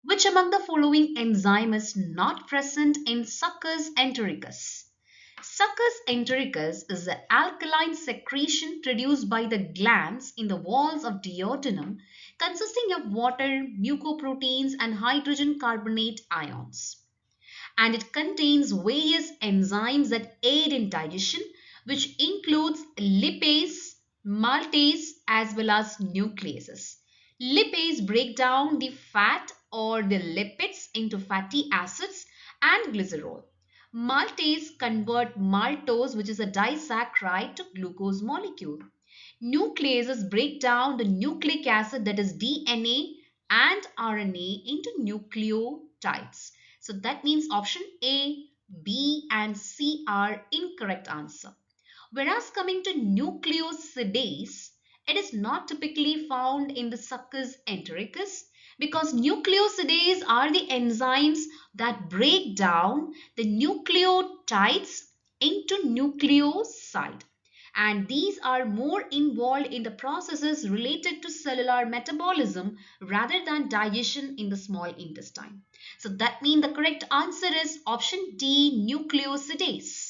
Which among the following enzyme is not present in Succus entericus? Succus entericus is the alkaline secretion produced by the glands in the walls of duodenum consisting of water, mucoproteins and hydrogen carbonate ions. And it contains various enzymes that aid in digestion, which includes lipase, maltase, as well as nucleases. Lipase break down the fat or the lipids into fatty acids and glycerol. Maltase convert maltose, which is a disaccharide, to glucose molecule. Nucleases break down the nucleic acid, that is DNA, and RNA into nucleotides. So that means option A, B, and C are incorrect answer. Whereas coming to nucleosidase, it is not typically found in the Succus entericus because nucleosidase are the enzymes that break down the nucleotides into nucleoside, and these are more involved in the processes related to cellular metabolism rather than digestion in the small intestine. So that means the correct answer is option D, nucleosidase.